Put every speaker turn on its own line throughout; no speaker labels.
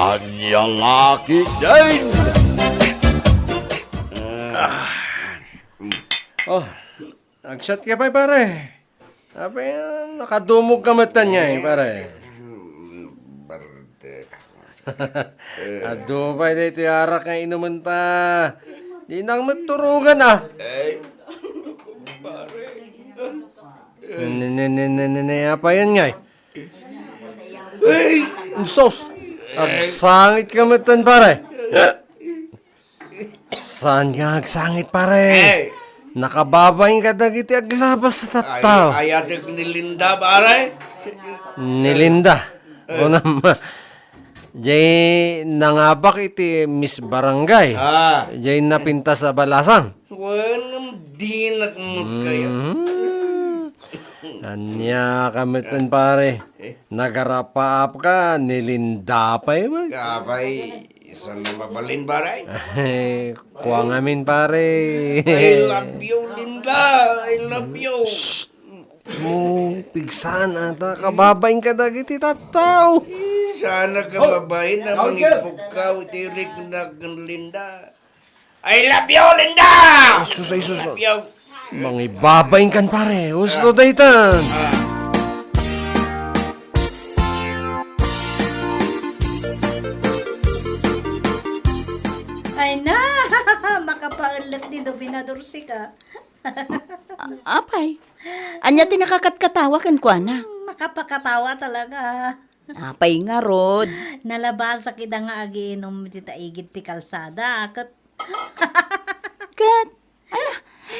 Anya laki din!
Oh, nag-shot ka pa pare. Sabi, nakadumog ka mata niya pare. Ado pa dito yarak nga inuman ta. Di nang maturugan Apa yan nga Sos, agsangit ka matan pare. Saan ka agsangit pare? Nakababayin ka na kiti aglabas sa tataw.
Ayatik ni Linda, pare.
Nilinda. O naman. Jay nangabak iti Miss Barangay. Jay napinta sa balasang.
Wanam di nakmut kaya.
Anya kamitan pare. Nagarapaap ka, nilinda pa man.
Kapay, isang mabalin, pare.
Kuwang amin pare.
I love you, Linda. I love you.
Mo, pigsan ata, kababayin ka na kiti tataw.
Sana ka babae na mangipukaw tirik na Linda. I love you, Linda!
Ay sus.
Love you.
Mangibabayin kan pare. Gusto daytan.
Ay na! Makapaulat ni Dovinador si ka.
Apay, anya ti nakakatkatawa kan kwa na.
Makapakatawa talaga.
Apay nga, Rod.
Nalabasa kita nga agiinom ti taigid ti kalsada.
Kat, ala,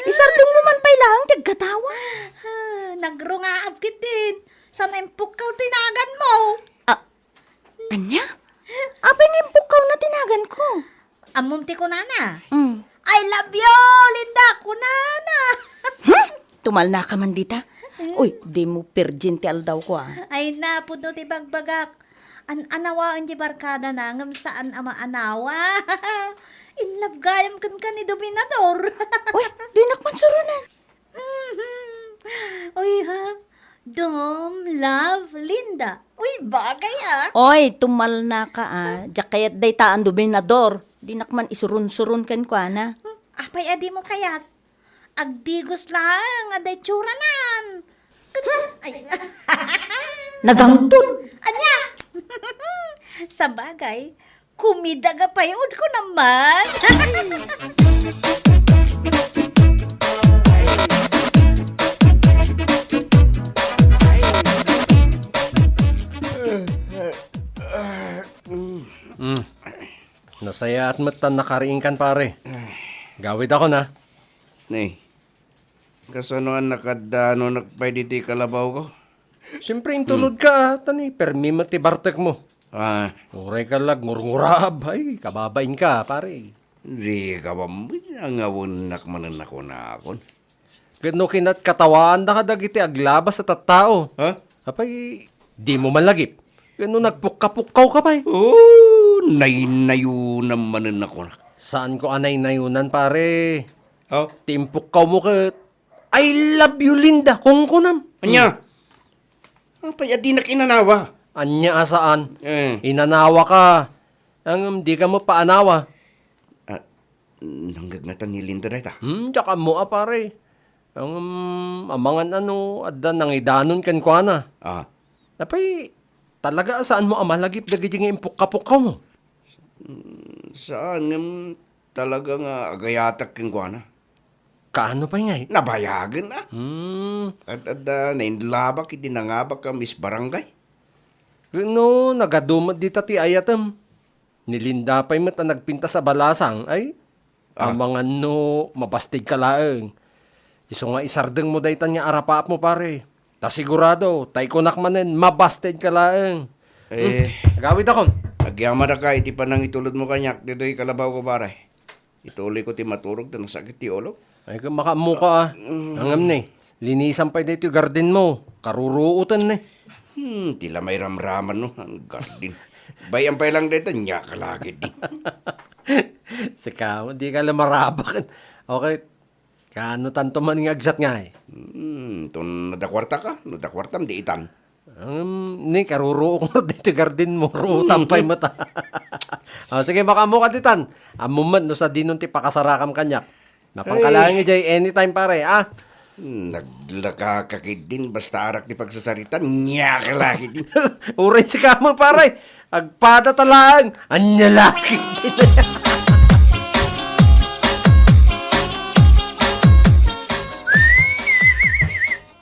isardong mo man pa'y lang tagkatawa.
Nagrungaap kit din. Sana impukaw tinagan mo.
Anya? Apay nga impukaw na tinagan ko.
Amom ti kunana.
Mm.
I love you, Linda, kunana.
Tumal na ka man dita. Uy, di mo virgin ti aldaw ko
Ay na, puno ti bagbagak. Anawaan di barkada na ngam saan ama anawa. In love gayam kan ka ni Dominador.
Uy, di nakman surunan.
Uy ha, Dom, love, Linda. Uy, bagay
Oy, tumal na ka Diyak kayat day taan Dominador. Di nakman isurun-surun kan kwa na.
Apay adi mo kayat. Agdigos lang, aday tsuranan. Ay,
Nagangtod.
anya! Sa bagay, kumidaga payod ko naman.
Nasaya at matan nakariing kan pare. Gawid ako na.
Nay, kasanoan nakadano nagpay diti kalabaw ko?
Siyempre, intulod ka tani. Permi mati bartek mo. Uray ka lag, ngurngurab. Ay, kababain ka, pare.
Di ka ba ang nakmanan ako na akon?
Gano kinat katawaan na kadagiti aglabas sa tattao.
Ha?
Apay, di mo malagip. Gano nagpukka-pukkaw ka pa
Oh, nainayo naman ako na.
Saan ko anay nayunan, pare?
Oh,
Timpukkaw mo ka. I love you, Linda. Kung kunam.
anya? Apay, di na kinanawa.
Anya asaan?
Eh.
Inanawa ka. Ang di ka mo paanawa.
Nanggagatan ni Linda na ita.
Tsaka mo pare. Ang amangan adda nang idanon kan kwa na. Napay, talaga saan mo amalagip dagiti nga impukka-pukkaw mo?
Saan talaga nga agayatak kang kwa na?
Kaano pa nga
Nabayagan na. At nainlabak, hindi nangabak ka Miss Barangay.
No, nagadumad di ti ayatem. Nilinda pa'y mata nagpinta sa balasang, ay, amangan mabastig ka laeng. Iso nga isardeng mo daytan nga arapaap mo pare. Ta sigurado, tay kunak manen, mabastig ka laeng. Gawid akon.
Agyaman na ka, iti pa nang itulod mo kanyak, dito'y kalabaw ko pare. Ituloy ko ti maturog, ta nasakit ti ulo.
Ay, makamuka Angam ni, linisan pa dito yung garden mo. Karuruutan ni.
Tila may ramraman no, ang garden. Bayan pa lang dito, niya kalagid din.
Sika, di ka lang marabakan. Okay, kano tanto man nga agsat nga eh.
Ito nadakwarta ka, nadakwartam di itan.
Ni karuro ko dito garden mo, ruutang pa'y mata. Sige, makamu ka ditan. Amuman, no sa dinon ti pakasarakam kanyak. Napangkalangan jay anytime pare, ah.
Naglakakakid din, basta arak di pagsasaritan, nyakalaki din.
Uray si kamo pare. Agpada talaan. Anyalaki.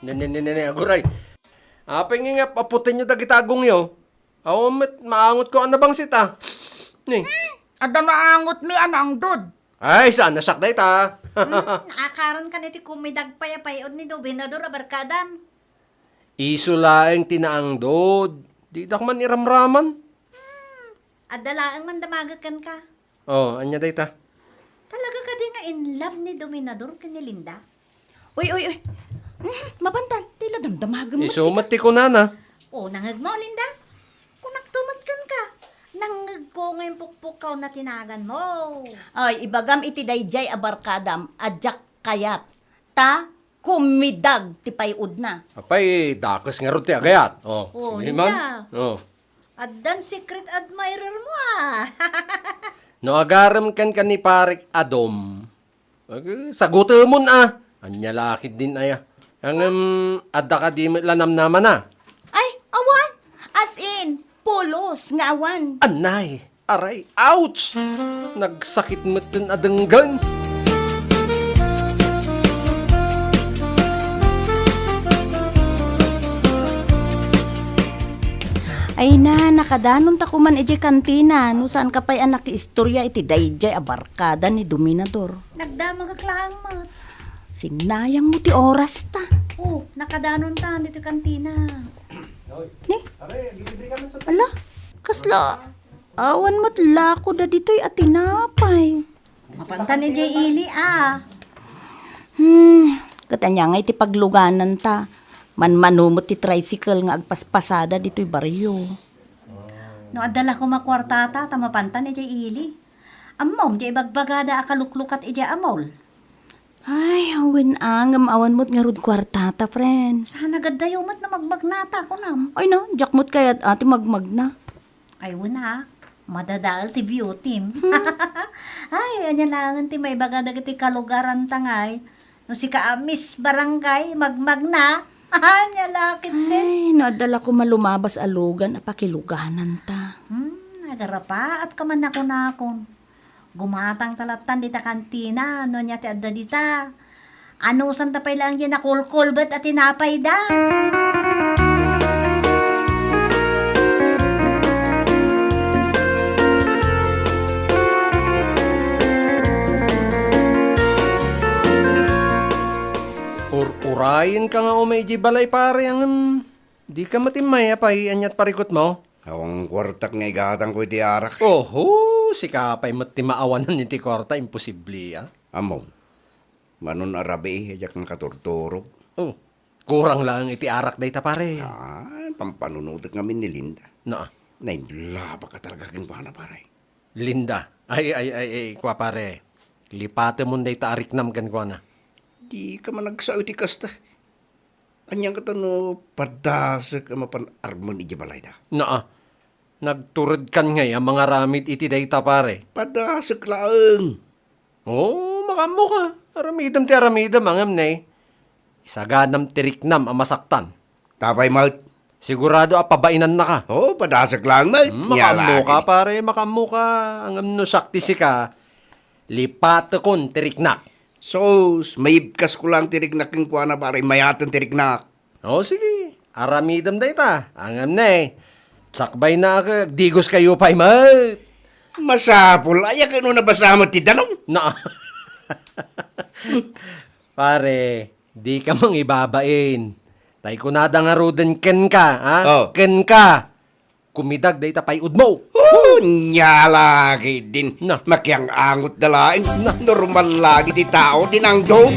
Nene, aguray. Apeng nga, paputin nyo dagitagong yo. Awamit, maangot ko ang nabangsit, ah. Ni.
Ada maangot mi anang dud.
Ay, saan nasakday ta?
Akaran ka niti kumidag payapayod ni Dobinador abarkadam.
Isulaeng tinaang dod. Di dak man iramraman.
Adalaang mandamagakan ka.
Oh, anya day ta?
Talaga ka di nga in love ni Dominador kani Linda.
Uy. Mabantan, tila damdamagam mo.
Isumat ti ko na.
O, nangag mo, Linda. Kung nagtumatkan ka, nangag ko ngayon pukpukaw na tinagan mo.
Ay, ibagam iti dayjay abarkadam, adyak kayat. Ta, kumidag ti payud na.
Apay, dakas nga ron ti agayat. Oh,
Oh,
sige,
Linda.
ma'am. Oh.
Addan secret admirer mo ah.
No agaram kan ni Parik Adom. Sagutin mo na. Anya lakid din aya. Ang adda ka di lanam naman na.
Ay, awan! As in, pulos nga awan.
Anay, aray, ouch! Nagsakit mo din adenggan.
Ay na, nakadanon ta kuman iti kantina. No saan ka pa'y anak istorya iti dayjay abarkada ni Dominador.
Nagdamag aklang mat.
Sinayang mo ti oras ta.
Oh, nakadanon ta dito kantina.
Ni? Ala, kasla. Awan mo't lako da dito'y atinapay.
Mapanta ni Jay Ili ah.
Katanya nga iti pagluganan ta. Manmanumot ti tricycle nga agpaspasada dito'y baryo.
No adala ko makwartata tamapanta ni Jay Ili. Amom Jay bagbagada akaluklukat ija amol.
Ay, awin angam awan mo't nga rod kwartata, friends.
Sana gadayo mat na magmagnata ko nam.
Ay no, jakmot kaya't ati magmag na.
Ay wala. Madadaal ti beauty. Ay, anya langan ti may bagada ti kalugaran tangay. No si Miss Barangay magmagna. Anya lakit din.
Ay, nadala ko malumabas alugan apakiluganan ta.
Nagarapa at kaman ako nakon. Gumatang talatan dita kantina, no niya ti adda dita. Ano santa pay lang yan nakulkulbet at tinapay da.
Urayin ka nga umay balay pare ang di ka matimay apay anyat parikot mo.
Awang kwartak nga igatang ko iti arak.
Oho, si kapay matimaawanan ni ti korta, imposible ah.
Amo, manon arabi, hajak ng katurturo.
Oh, kurang lang iti arak day ta pare.
Pampanunutot kami ni Linda.
Na,
Nainlaba ka talaga kin pana pare.
Linda. Ay, kwa pare. Lipate mo day ta ariknam kan kwa na.
Di ka man nagsaw iti kasta. Anyang katano, padasa ka mapan-armon iti balay da.
Na, nagturod kan ngay ang mga ramid iti day ta pare.
Padasa klaang.
Oh, makamo ka. Aramidam ti aramidam angam ne. Isaganam tiriknam ang masaktan.
Tapay maut.
Sigurado apabainan na ka.
Oh, padasa klang maut.
Makamo ka pare, makamo ka. Angam no sakti si ka. Lipate kon tiriknak.
So, mayibkas ko lang tiriknakin ko na pare, mayatan tiriknak.
O sige, aramidam day ta. Angam na eh. Sakbay na ka, digos kayo pa'y mat.
Masapul, ayak ano na basama ti danong?
Na. Pare, di ka mang ibabain. Tay kunada nga roden ken ka, ha?
Oh.
Ken ka. Kumidag day tapay udmo.
Oh, nyalagi din.
Na.
Makyang angot dalain. Normal lagi di tao, dinangdog.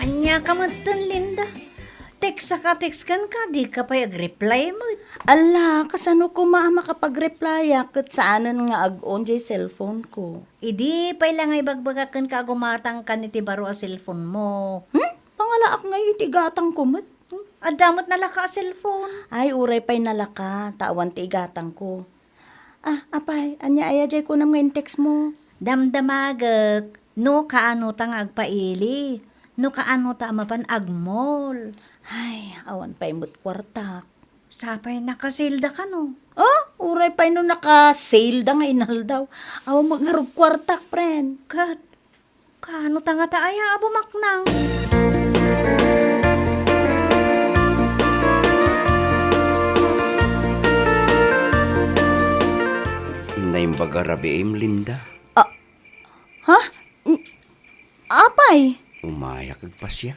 Anya ka man dun, Linda. text sa ka-text kan ka, di ka pa reply mo.
Ala, kasano ko makapag-reply kat saanan nga ag-on jay cellphone ko.
Idi, pay lang ay bagbagakan ka gumatang ka ni Tibaro a cellphone mo.
Pangalaak nga itigatang ko mat.
Adamot na laka a cellphone.
Ay, uray pa'y nalaka, tawan ti igatang ko. Apay, anya aya jay ko na mga text mo.
Damdamagak, no kaano tang agpaili. No kaano ta mapan agmol.
Ay, awan pa'y mo't kwartak.
Sapay nakasilda ka no.
Uray pa'y no naka-sale da nga inal daw. Awan magngarog kwartak, friend.
Kat, kaano ta nga ta aya abumaknang.
Naimbaga rabiim, Linda.
Ha? Apay?
Umaya kag pasya.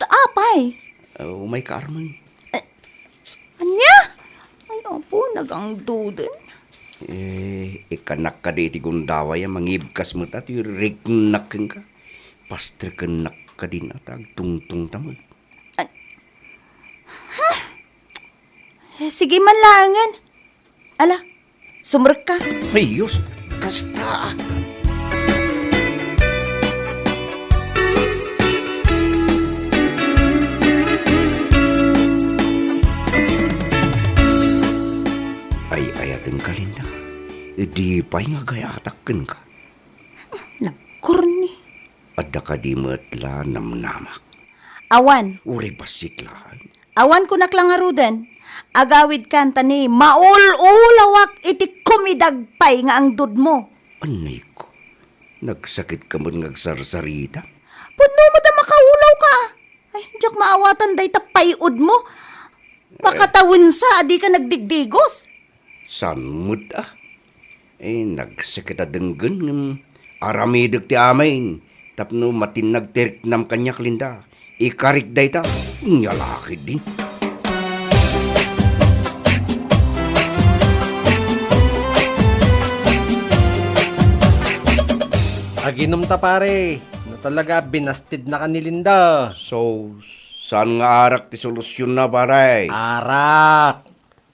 Apay?
Umay ka, Arman.
Anya? Ay, opo, nagang duden.
Ikanak ka di ti gundaway, mangibkas mo at rignak ka. Pastre kanak ka din at agtungtung tamag.
Sige man langan. Ala, sumrek ka.
Ayos, kasta. Ay, ayatin ka, Linda. Di pa'y nga gayatakin ka.
Nagkurni.
Adda ka di matla namnamak.
Awan.
Uri basit lang.
Awan ko naklangarudan. Agawid kanta ni maul-ulawak iti kumidagpay nga ang dud mo.
Anay ko, nagsakit ka man ngagsarsarita.
Pudno mo ta makaulaw ka. Ay, diyak maawatan day tapayod mo. Makatawin sa adi ka nagdigdigos.
San mo't nagsakit adenggan ng aramidag ti amain. Tapno matinag terik nam kanyak, Linda. Ikarik day ta, inyalakid din.
Aginom ta pare, na talaga binastid na ka ni Linda.
So, saan nga arak ti solusyon na, paray?
Arak!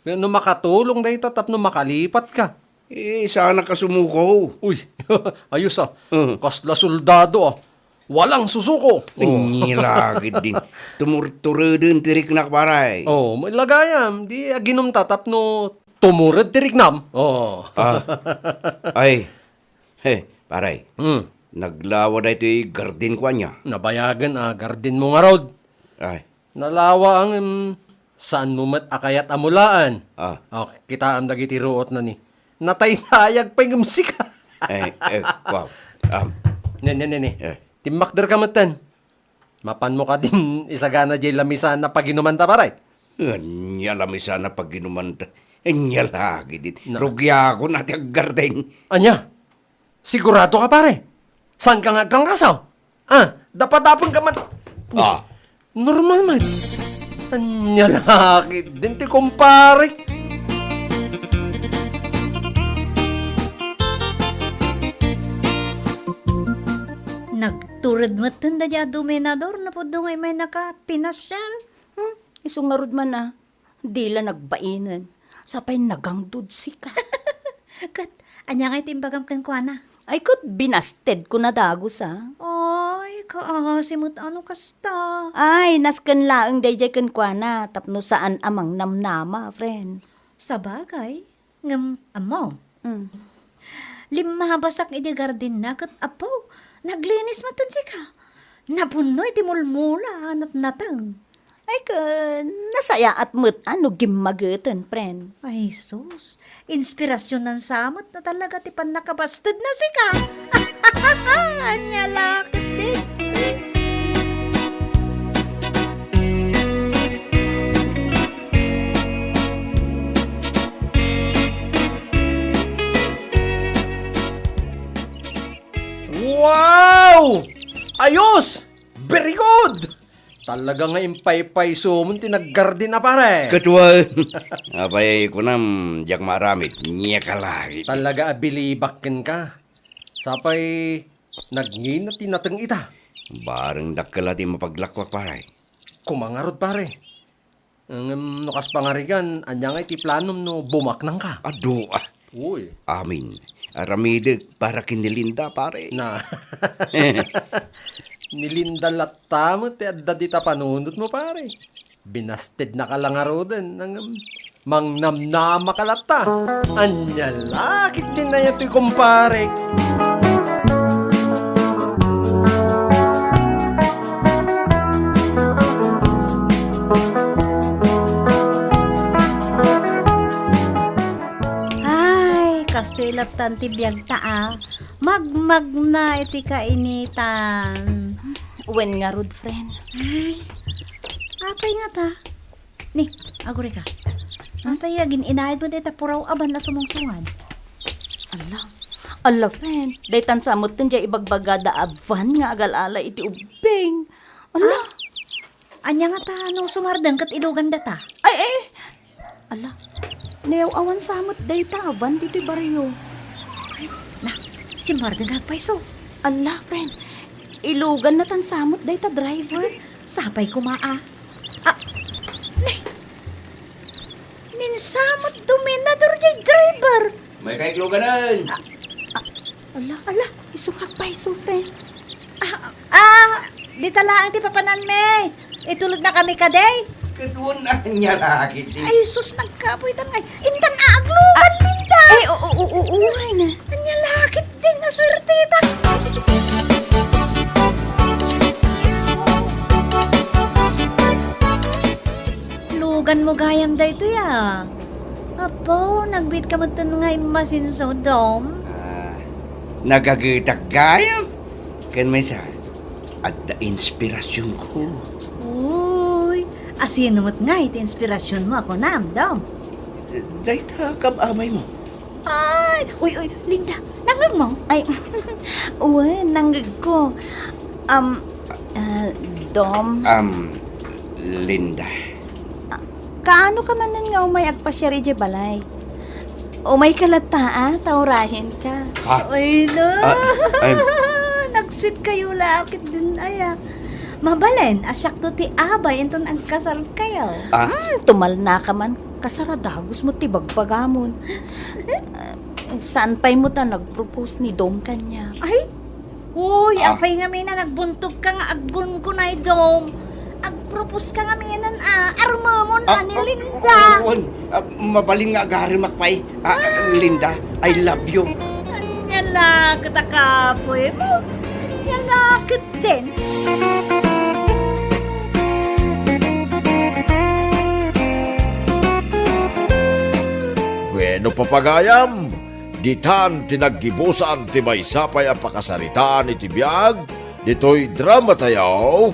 No makatulong na ito, tapno makalipat ka.
Sana ka sumuko.
Uy, ayos Kasla soldado Walang susuko.
Inyalakid din. Tumurturo din tirik na, paray.
May lagayam. Di aginom ta, tapno tumurad tiriknam.
Ay, paray.
Hmm.
Naglawa na ito garden ko niya.
Nabayagan garden mo nga rod.
Ay,
Nalawa ang saan mo mat akayat amulaan. Kita ang dagiti ruot na ni. Natay-tayag pa yung musika.
wow.
Ne. Timakder ka matan. Mapan mo ka din isagana jay lamisan na paginuman ta paray.
Nyalami sana pag ginuman ta. Nyalagi din. Rugya ako natin ang garden.
Anya? Sigurado ka pare? Saan ka nga kang kasaw? Dapat-dapan ka man. Normal man. Anya laki din ti kumpare.
Nagturad mo tanda dya dominador na po ngay may nakapinasyal.
Isungarod man Dila nagbainan. Sapay nagangdud si ka.
Kat, anya nga itimbagam kan kwa na.
Ay kat binasted ko na dagos
Ay, kaasimot ano kasta.
Ay, nasken laeng dayjay ken kuana tapno saan amang namnama, friend.
Sa bagay, ngam amo.
Mm.
Lima basak iti garden na kat apo. Naglinis matan si ka. Napunoy ti mulmula anat natang.
Ay nasaya at mo't gimmageten, friend.
Ay, sus. Inspirasyon ng samot na talaga ti pan nakabastid na si ka. Anya lakit din.
Wow! Ayos! Very good! Talaga nga impay-pay sumon tinaggarden na pare.
Katuan. Apay ko nam, diyak maramit. Niya ka lagi.
Talaga abilibakin ka. Sapay, nagngin na tinatang ita.
Barang dakala di mapaglakwak, paray.
kumangarod pare. Ang nukas pangarigan, anya nga iti planom no bumaknang ka.
Ado,
Uy.
amin. Aramidig para kinilinda, pare.
Na. Nilindalat tamo ti adda dita panunot mo pare. Binasted na kalangaro din ng mangnamnama kalata. Anya lakit din na yato kumpare.
Ay, kastoy laptan ti biyag taa. Magmag na iti kainitan.
Wen nga rod, friend.
Ay, apay nga ta. Ni, aguri ka. Apay agin inahid mo dita puraw aban na sumungsungad.
Ala, friend. Daytan samot tin jay ibagbagada aban nga agal-ala iti ubing. Ala,
Anya nga ta, no sumardang kat ilugan data.
ay. Ala, nayaw awan samot dayta aban diti baryo.
Na, si Mardang agpaiso.
Ala, friend. Ilugan na tan samot dayta driver.
Sapay kumaa. Ninsamot dominador jay driver.
May kaikluganan.
Ala, isungak pa iso, friend.
Di talaan ti papanan me. Itulog na kami kaday.
Kadun na niya lakit.
Ay, sus, nagkapoy tan ay. Intan aaglugan, Linda.
Uhay na.
Anya lakit din na swertita. Lugan mo gayam da ito ya. Apo, nagbit ka mo nga masinso, Dom.
Nagagitak gayam. Kan may sa at the inspirasyon ko.
Uy, asino mo't nga iti inspirasyon mo ako nam, Dom.
Dayta kabamay mo.
Ay, uy, Linda, nangag mo?
Ay, uwe, nanggag ko. Dom,
Linda.
kaano ka man nga umay agpasyari di balay? Umay kalata, taurahin ka.
Ha?
Uy, na.
Ay,
Nag-sweet kayo lakit din, aya. Mabalen, asyak to ti abay, enton ang kasal kayo.
Tumal na ka man, kasaradagos mo tibagbagamon. Saan pa'y mo ta nag-propose ni Dom kanya?
Ay, uy, apay nga may na nagbuntog ka nga aggun ko na Dom. Agpropose ka nga may nan arma mo na ni Linda.
Mabaling nga agari makpay. Linda, I love you.
Anya lakit akapoy mo. Anya lakit din.
Bueno papagayam, ditan tinaggibusan ti may sapay ang pakasaritaan iti biyag, dito'y drama tayaw,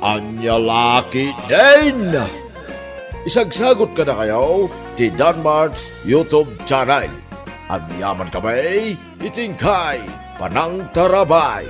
anya laki din. Isagsagot ka na kayo ti Danmart's YouTube channel. Ang yaman kamay, itingkay, panang tarabay.